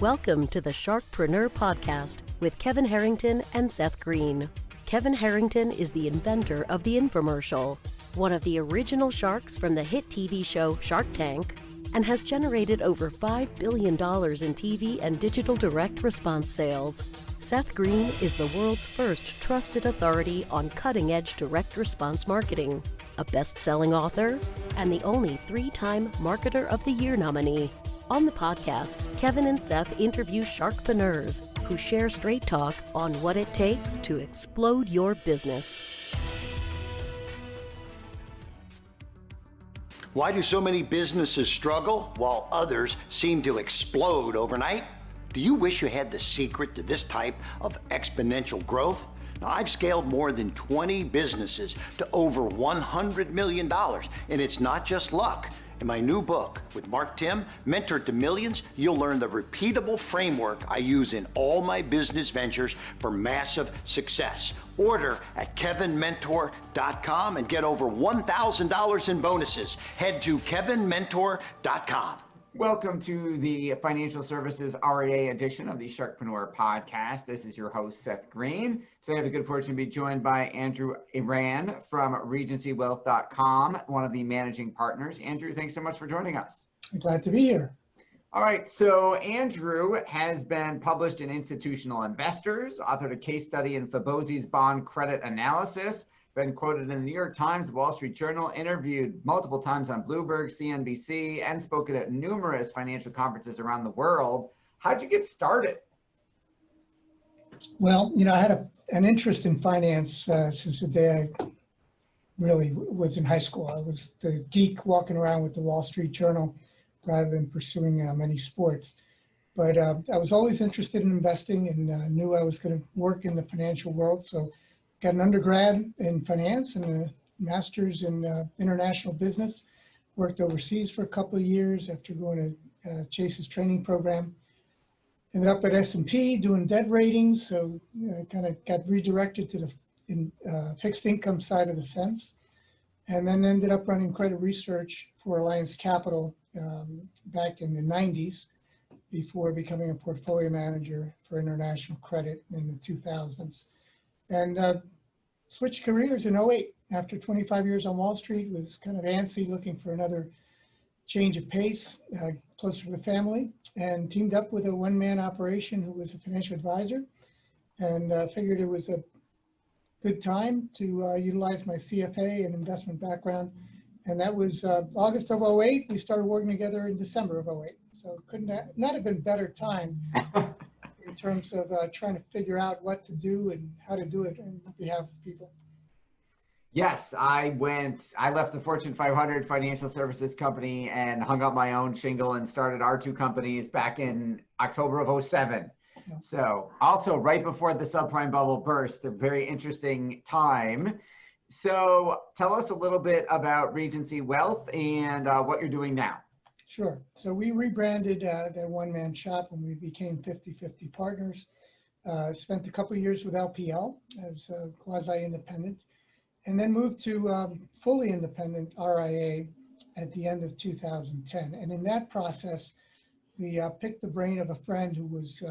Welcome to the Sharkpreneur podcast with Kevin Harrington and Seth Greene. Kevin Harrington is the inventor of the infomercial, one of the original sharks from the hit TV show Shark Tank, and has generated over $5 billion in TV and digital direct response sales. Seth Greene is the world's first trusted authority on cutting-edge direct response marketing, a best-selling author, and the only 3-time Marketer of the Year nominee. On the podcast, Kevin and Seth interview sharkpreneurs who share straight talk on what it takes to explode your business. Why do so many businesses struggle while others seem to explode overnight? Do you wish you had the secret to this type of exponential growth? Now, I've scaled more than 20 businesses to over $100 million, and it's not just luck. In my new book with Mark Tim, Mentor to Millions, you'll learn the repeatable framework I use in all my business ventures for massive success. Order at kevinmentor.com and get over $1,000 in bonuses. Head to kevinmentor.com. Welcome to the Financial Services RIA edition of the Sharkpreneur podcast. This is your host, Seth Greene. Today I have the good fortune to be joined by Andrew Aran from RegencyWealth.com, one of the managing partners. Andrew, thanks so much for joining us. I'm glad to be here. All right, so Andrew has been published in Institutional Investors, authored a case study in Fabosi's Bond Credit Analysis, been quoted in the New York Times, Wall Street Journal, interviewed multiple times on Bloomberg, CNBC, and spoken at numerous financial conferences around the world. How'd you get started? Well, I had an interest in finance since the day I really was in high school. I was the geek walking around with the Wall Street Journal rather than pursuing many sports. But I was always interested in investing and knew I was going to work in the financial world. So got an undergrad in finance and a master's in international business. Worked overseas for a couple of years after going to Chase's training program. Ended up at S&P doing debt ratings, so kind of got redirected to the fixed income side of the fence. And then ended up running credit research for Alliance Capital back in the 90s before becoming a portfolio manager for international credit in the 2000s. And switched careers in 2008. After 25 years on Wall Street, was kind of antsy, looking for another change of pace, closer to the family, and teamed up with a one-man operation who was a financial advisor, and figured it was a good time to utilize my CFA and investment background. And that was August of 2008. We started working together in December of 2008. So couldn't not have been better time in terms of trying to figure out what to do and how to do it on behalf of people. Yes, I left the Fortune 500 financial services company and hung up my own shingle and started our two companies back in October of 2007. Yeah. So also right before the subprime bubble burst, a very interesting time. So tell us a little bit about Regency Wealth and what you're doing now. Sure. So we rebranded that one-man shop when we became 50-50 partners. Spent a couple of years with LPL as quasi-independent, and then moved to fully independent RIA at the end of 2010. And in that process, we picked the brain of a friend who was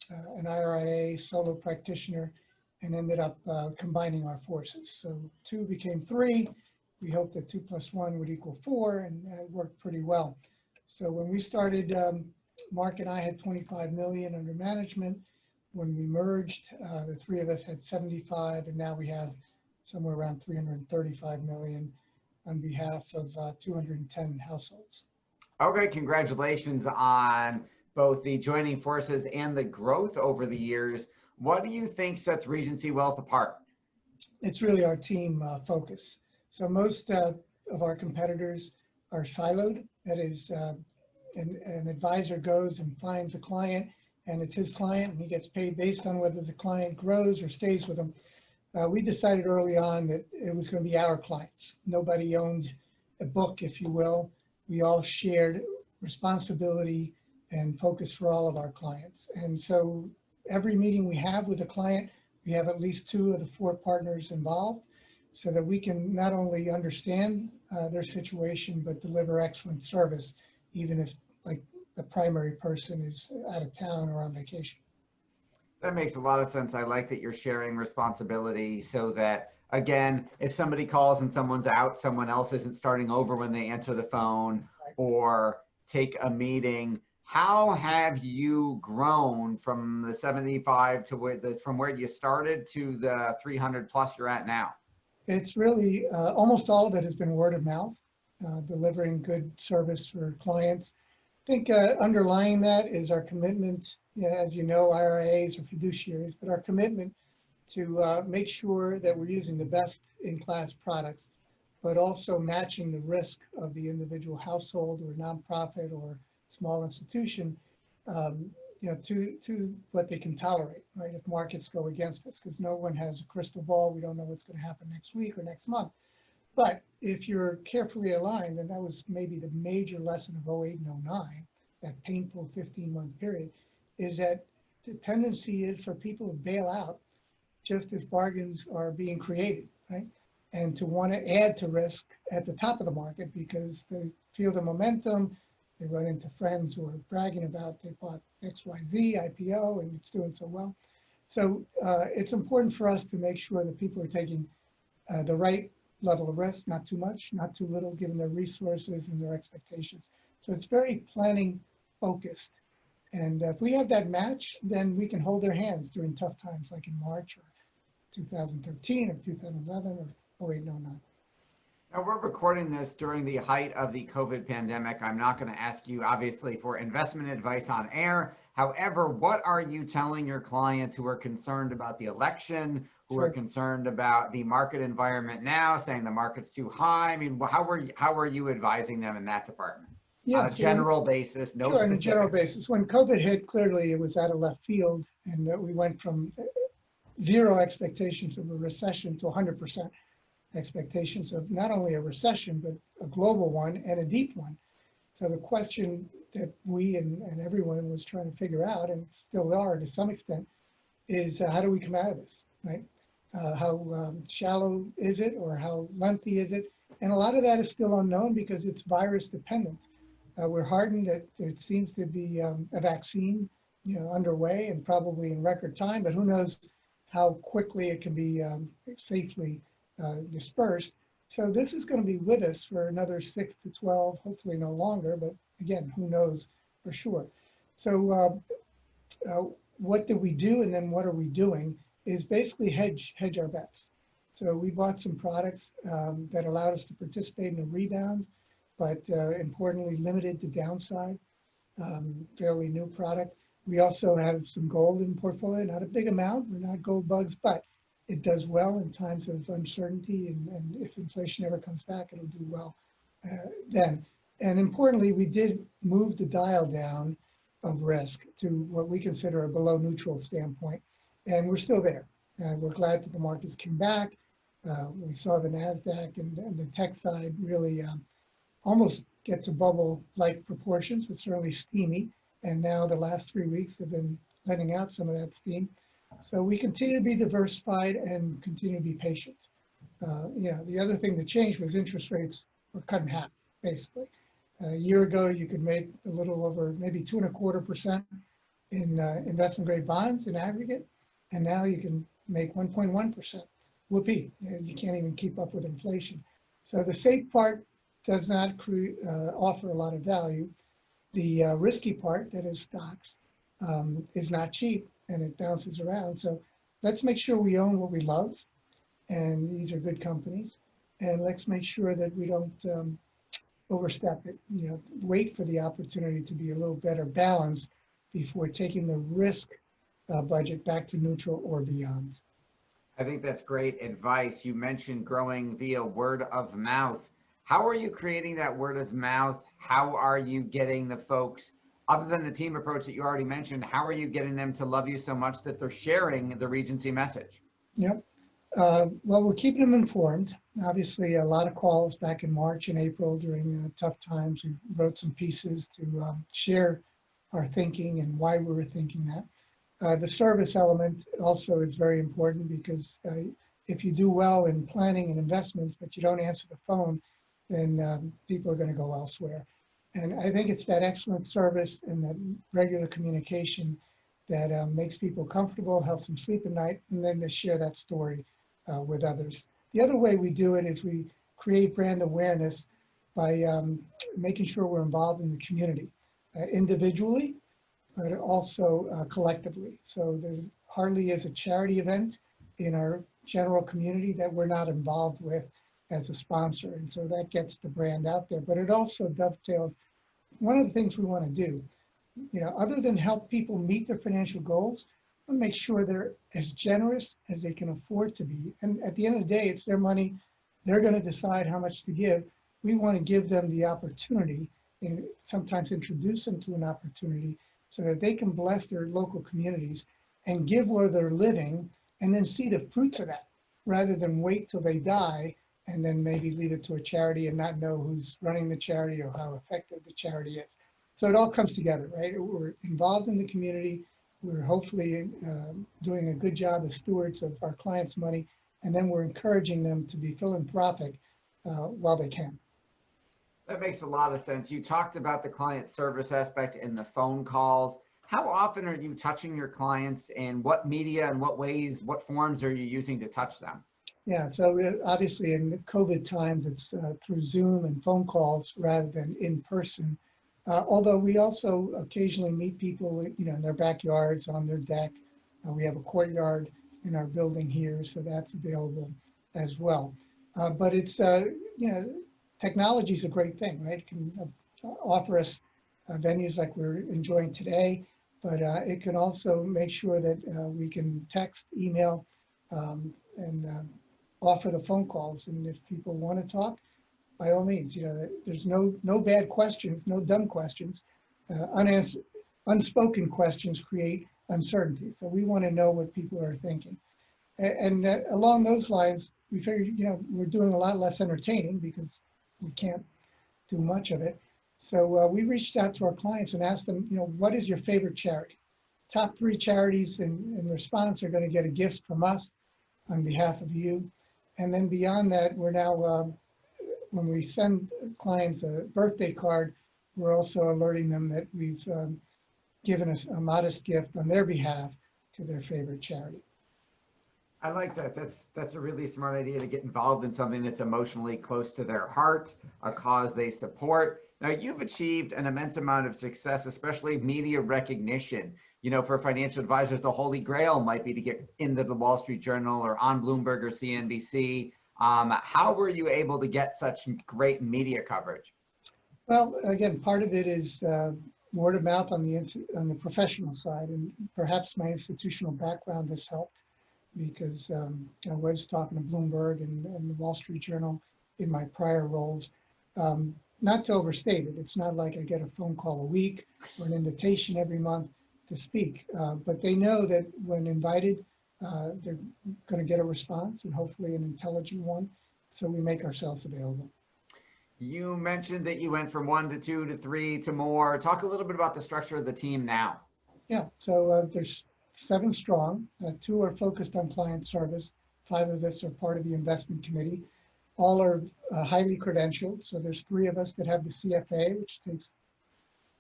an RIA solo practitioner and ended up combining our forces. So 2 became 3. We hoped that 2 + 1 would equal 4, and it worked pretty well. So when we started, Mark and I had 25 million under management. When we merged, the 3 of us had 75, and now we have somewhere around 335 million on behalf of 210 households. Okay, congratulations on both the joining forces and the growth over the years. What do you think sets Regency Wealth apart? It's really our team focus. So most of our competitors are siloed. That is, an advisor goes and finds a client, and it's his client, and he gets paid based on whether the client grows or stays with him. We decided early on that it was going to be our clients. Nobody owned a book, if you will. We all shared responsibility and focus for all of our clients. And so every meeting we have with a client, we have at least 2 of the 4 partners involved, so that we can not only understand their situation, but deliver excellent service, even if, like the primary person is out of town or on vacation. That makes a lot of sense. I like that you're sharing responsibility so that, again, if somebody calls and someone's out, someone else isn't starting over when they answer the phone or take a meeting. How have you grown from the 75 to from where you started to the 300 plus you're at now? It's really, almost all of it has been word of mouth, delivering good service for clients. I think underlying that is our commitment, as you know, RIAs are fiduciaries, but our commitment to make sure that we're using the best in-class products, but also matching the risk of the individual household or nonprofit or small institution, to what they can tolerate, right? If markets go against us, because no one has a crystal ball, we don't know what's going to happen next week or next month. But if you're carefully aligned, and that was maybe the major lesson of 08 and 09, that painful 15-month period, is that the tendency is for people to bail out just as bargains are being created, right? And to want to add to risk at the top of the market because they feel the momentum, they run into friends who are bragging about they bought XYZ IPO and it's doing so well. So it's important for us to make sure that people are taking the right level of risk, not too much, not too little, given their resources and their expectations. So it's very planning focused. And if we have that match, then we can hold their hands during tough times like in March or 2013 or 2011 or 08 and 09. Now, we're recording this during the height of the COVID pandemic. I'm not going to ask you, obviously, for investment advice on air. However, what are you telling your clients who are concerned about the election, who are concerned about the market environment now, saying the market's too high? I mean, how are you advising them in that department? On a general basis, no specifics. On a general basis. When COVID hit, clearly it was out of left field, and we went from zero expectations of a recession to 100% expectations of not only a recession, but a global one and a deep one. So the question that we and everyone was trying to figure out, and still are to some extent, is how do we come out of this, right? How shallow is it, or how lengthy is it? And a lot of that is still unknown because it's virus dependent. We're heartened that there seems to be a vaccine, underway and probably in record time, but who knows how quickly it can be safely dispersed. So this is going to be with us for another 6 to 12, hopefully no longer, but again, who knows for sure. So what did we do, and then what are we doing is basically hedge our bets. So we bought some products that allowed us to participate in a rebound, but importantly limited the downside, fairly new product. We also have some gold in portfolio, not a big amount, we're not gold bugs, but it does well in times of uncertainty, and if inflation ever comes back, it'll do well then. And importantly, we did move the dial down of risk to what we consider a below neutral standpoint, and we're still there. We're glad that the markets came back. We saw the NASDAQ and the tech side really almost get to bubble-like proportions, but certainly steamy. And now the last 3 weeks have been letting out some of that steam. So we continue to be diversified and continue to be patient. The other thing that changed was interest rates were cut in half, basically. A year ago, you could make a little over maybe 2.25% in investment grade bonds in aggregate. And now you can make 1.1%. Whoopee, you can't even keep up with inflation. So the safe part does not offer a lot of value. The risky part, that is stocks, is not cheap and it bounces around. So let's make sure we own what we love, and these are good companies. And let's make sure that we don't overstep it. Wait for the opportunity to be a little better balanced before taking the risk budget back to neutral or beyond. I think that's great advice. You mentioned growing via word of mouth. How are you creating that word of mouth? How are you getting the folks, other than the team approach that you already mentioned, how are you getting them to love you so much that they're sharing the Regency message? Yep. Well, we're keeping them informed. Obviously, a lot of calls back in March and April during tough times. We wrote some pieces to share our thinking and why we were thinking that. The service element also is very important because if you do well in planning and investments, but you don't answer the phone, then people are going to go elsewhere. And I think it's that excellent service and that regular communication that makes people comfortable, helps them sleep at night, and then to share that story with others. The other way we do it is we create brand awareness by making sure we're involved in the community, individually, but also collectively. So there hardly is a charity event in our general community that we're not involved with as a sponsor. And so that gets the brand out there, but it also dovetails. One of the things we want to do, other than help people meet their financial goals, we make sure they're as generous as they can afford to be. And at the end of the day, it's their money. They're going to decide how much to give. We want to give them the opportunity and sometimes introduce them to an opportunity so that they can bless their local communities and give where they're living and then see the fruits of that rather than wait till they die and then maybe leave it to a charity and not know who's running the charity or how effective the charity is. So it all comes together, right? We're involved in the community. We're hopefully doing a good job as stewards of our clients' money, and then we're encouraging them to be philanthropic while they can. That makes a lot of sense. You talked about the client service aspect in the phone calls. How often are you touching your clients, and what media and what ways, what forms are you using to touch them? Yeah, so obviously in the COVID times, it's through Zoom and phone calls rather than in person. Although we also occasionally meet people, in their backyards, on their deck. We have a courtyard in our building here, so that's available as well. But it's, technology is a great thing, right? It can offer us venues like we're enjoying today, but it can also make sure that we can text, email, and offer the phone calls. And if people want to talk, by all means, there's no bad questions, no dumb questions. Unspoken questions create uncertainty. So we want to know what people are thinking. And along those lines, we figured, we're doing a lot less entertaining because we can't do much of it. So we reached out to our clients and asked them, what is your favorite charity? Top 3 charities in response are going to get a gift from us on behalf of you. And then beyond that, we're now, when we send clients a birthday card, we're also alerting them that we've given us a modest gift on their behalf to their favorite charity. I like that. That's a really smart idea to get involved in something that's emotionally close to their heart, a cause they support. Now, you've achieved an immense amount of success, especially media recognition. For financial advisors, the holy grail might be to get into the Wall Street Journal or on Bloomberg or CNBC. How were you able to get such great media coverage? Well, again, part of it is word of mouth on the professional side, and perhaps my institutional background has helped because I was talking to Bloomberg and the Wall Street Journal in my prior roles. Not to overstate it, it's not like I get a phone call a week or an invitation every month to speak, but they know that when invited, they're going to get a response and hopefully an intelligent one. So we make ourselves available. You mentioned that you went from 1 to 2 to 3 to more. Talk a little bit about the structure of the team now. Yeah, so there's 7 strong. 2 are focused on client service. 5 of us are part of the investment committee. All are highly credentialed. So there's 3 of us that have the CFA, which takes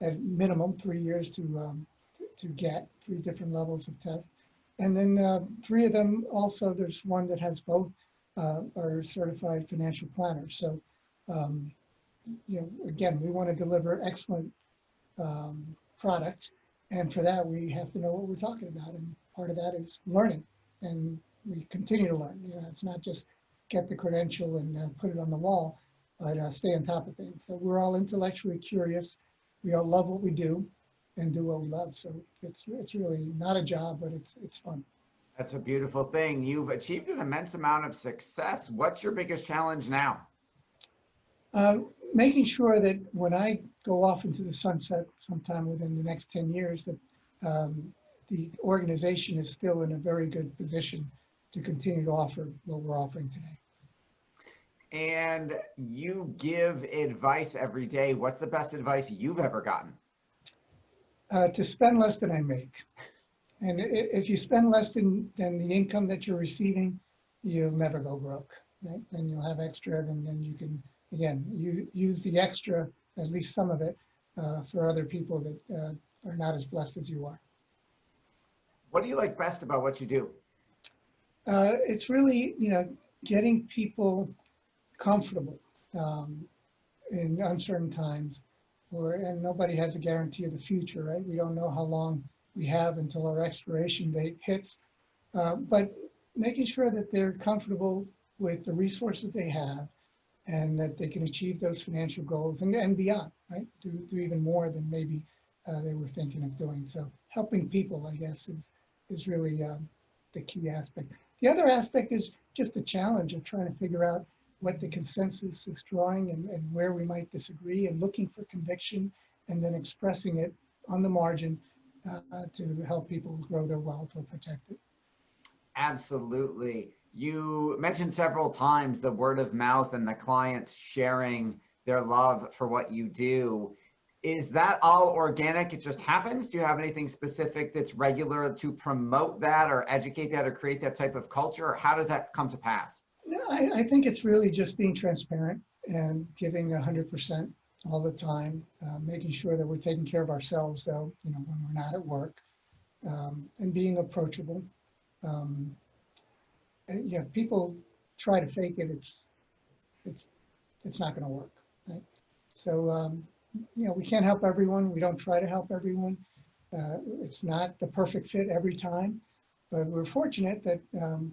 at minimum 3 years to get 3 different levels of test. And then 3 of them also, there's one that has both, are certified financial planners. So, again, we want to deliver excellent product. And for that, we have to know what we're talking about. And part of that is learning. And we continue to learn. It's not just get the credential and put it on the wall, but stay on top of things. So we're all intellectually curious. We all love what we do and do what we love. So it's really not a job, but it's fun. That's a beautiful thing. You've achieved an immense amount of success. What's your biggest challenge now? Making sure that when I go off into the sunset sometime within the next 10 years, that the organization is still in a very good position to continue to offer what we're offering today. And you give advice every day. What's the best advice you've ever gotten? To spend less than I make. And if you spend less than the income that you're receiving, you'll never go broke, right? And you'll have extra, and then you can, again, use the extra at least some of it, for other people that are not as blessed as you are. What do you like best about what you do? It's really, getting people comfortable in uncertain times, and nobody has a guarantee of the future, right? We don't know how long we have until our expiration date hits, but making sure that they're comfortable with the resources they have and that they can achieve those financial goals and beyond, right? Do even more than maybe they were thinking of doing. So helping people, I guess, is really the key aspect. The other aspect is just the challenge of trying to figure out what the consensus is drawing and where we might disagree, and looking for conviction and then expressing it on the margin to help people grow their wealth or protect it. Absolutely. You mentioned several times the word of mouth and the clients sharing their love for what you do. Is that all organic? It just happens? Do you have anything specific that's regular to promote that or educate that or create that type of culture? Or how does that come to pass? No, I think it's really just being transparent and giving 100% all the time, making sure that we're taking care of ourselves, though, when we're not at work, and being approachable. And, people try to fake it. It's not going to work, right? So, we can't help everyone. We don't try to help everyone. It's not the perfect fit every time, but we're fortunate that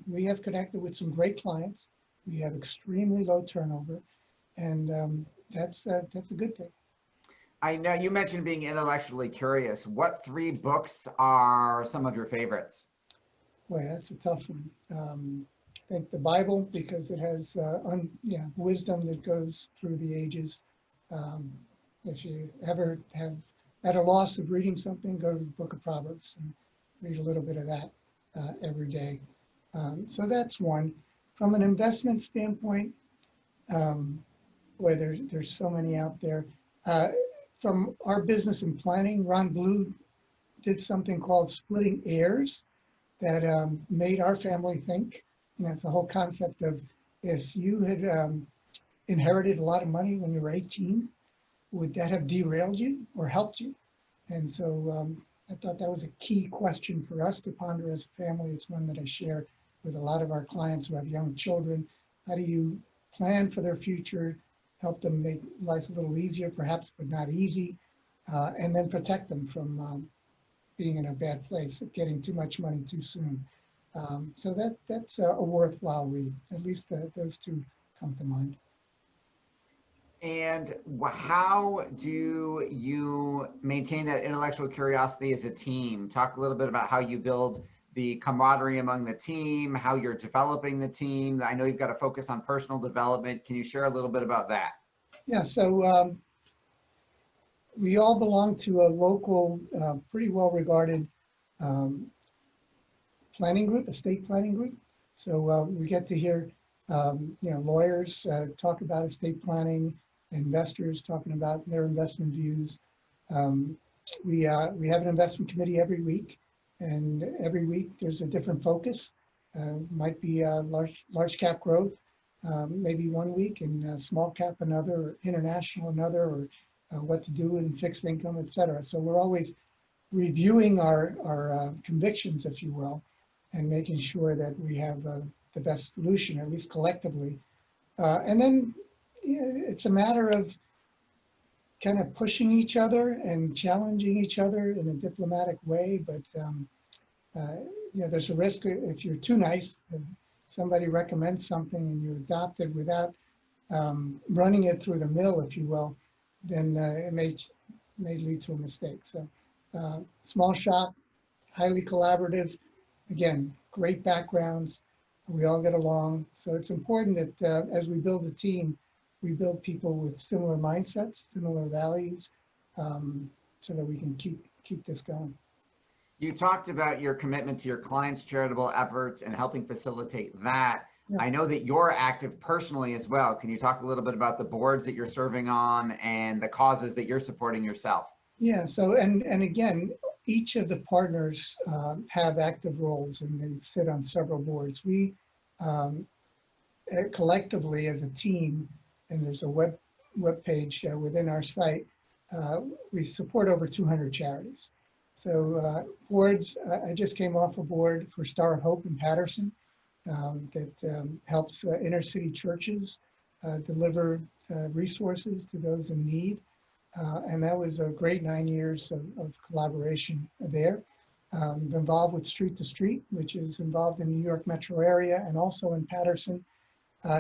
we have connected with some great clients. We have extremely low turnover, and that's a good thing. I know you mentioned being intellectually curious. What 3 books are some of your favorites? Boy, that's a tough one. I think the Bible, because it has wisdom that goes through the ages. If you ever have at a loss of reading something, go to the Book of Proverbs and read a little bit of that every day. So that's one. From an investment standpoint, there's so many out there. From our business and planning, Ron Blue did something called Splitting Heirs that made our family think. It's the whole concept of, if you had inherited a lot of money when you were 18, would that have derailed you or helped you? And so I thought that was a key question for us to ponder as a family. It's one that I share with a lot of our clients who have young children. How do you plan for their future, help them make life a little easier, perhaps, but not easy, and then protect them from being in a bad place, getting too much money too soon. So that's a worthwhile read. At least those 2 come to mind. And how do you maintain that intellectual curiosity as a team? Talk a little bit about how you build the camaraderie among the team, how you're developing the team. I know you've got to focus on personal development. Can you share a little bit about that? Yeah, so we all belong to a local, pretty well-regarded planning group, estate planning group. So we get to hear, lawyers talk about estate planning, investors talking about their investment views. We have an investment committee every week, and every week there's a different focus. Might be large cap growth, maybe one week, and small cap another, or international another, or what to do in fixed income, et cetera. So we're always reviewing our convictions, if you will, and making sure that we have the best solution, at least collectively. And then it's a matter of kind of pushing each other and challenging each other in a diplomatic way. But there's a risk if you're too nice, if somebody recommends something and you adopt it without running it through the mill, if you will, then it may lead to a mistake. So small shop, highly collaborative, again, great backgrounds. We all get along. So it's important that as we build a team, we build people with similar mindsets, similar values, so that we can keep this going. You talked about your commitment to your clients' charitable efforts and helping facilitate that. Yeah. I know that you're active personally as well. Can you talk a little bit about the boards that you're serving on and the causes that you're supporting yourself? Yeah, so, and again, each of the partners have active roles, and they sit on several boards. We collectively as a team, and there's a webpage within our site, we support over 200 charities. So boards, I just came off a board for Star of Hope in Patterson that helps inner city churches deliver resources to those in need. And that was a great 9 years of collaboration there. Involved with Street to Street, which is involved in the New York metro area and also in Patterson,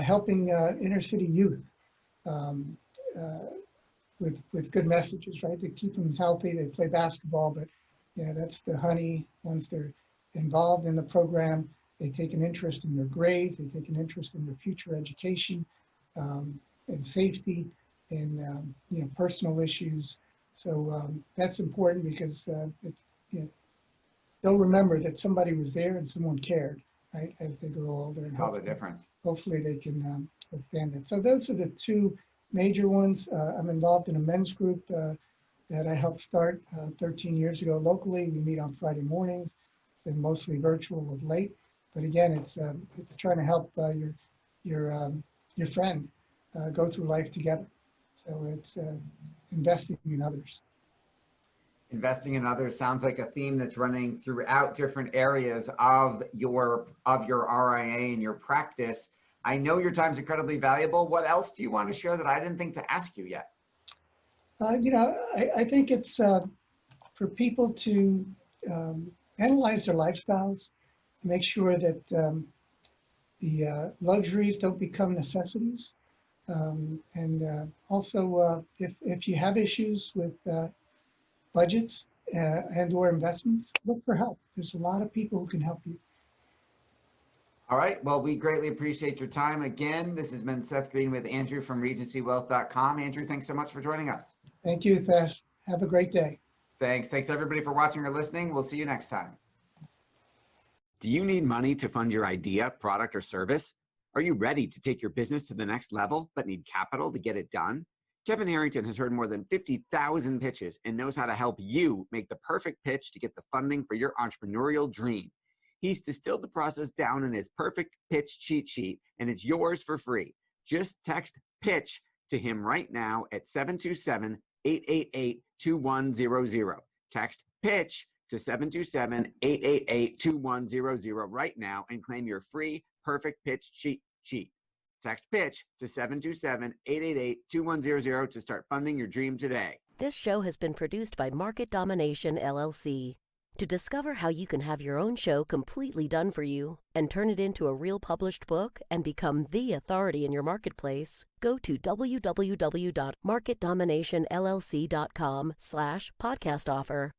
helping inner city youth with good messages, right? To keep them healthy. They play basketball, but that's the honey. Once they're involved in the program, they take an interest in their grades, they take an interest in their future education, and safety, and personal issues. So that's important because they'll remember that somebody was there and someone cared, right? As they grow older, and All the difference. hopefully they can withstand it. So those are the two major ones. I'm involved in a men's group that I helped start 13 years ago locally. We meet on Friday mornings. It's been mostly virtual of late, but again, it's trying to help your friend go through life together. So it's investing in others. Investing in others sounds like a theme that's running throughout different areas of your RIA and your practice. I know your time's incredibly valuable. What else do you want to share that I didn't think to ask you yet? I think it's for people to analyze their lifestyles, make sure that the luxuries don't become necessities. And also, if you have issues with budgets and or investments, look for help. There's a lot of people who can help you. All right. Well, we greatly appreciate your time. Again, this has been Seth Greene with Andrew from RegencyWealth.com. Andrew, thanks so much for joining us. Thank you, Thesh. Have a great day. Thanks. Thanks, everybody, for watching or listening. We'll see you next time. Do you need money to fund your idea, product, or service? Are you ready to take your business to the next level, but need capital to get it done? Kevin Harrington has heard more than 50,000 pitches and knows how to help you make the perfect pitch to get the funding for your entrepreneurial dream. He's distilled the process down in his perfect pitch cheat sheet, and it's yours for free. Just text PITCH to him right now at 727-888-2100. Text PITCH to 727-888-2100 right now and claim your free perfect pitch cheat sheet. Text PITCH to 727-888-2100 to start funding your dream today. This show has been produced by Market Domination, LLC. To discover how you can have your own show completely done for you and turn it into a real published book and become the authority in your marketplace, go to www.marketdominationllc.com/podcast offer.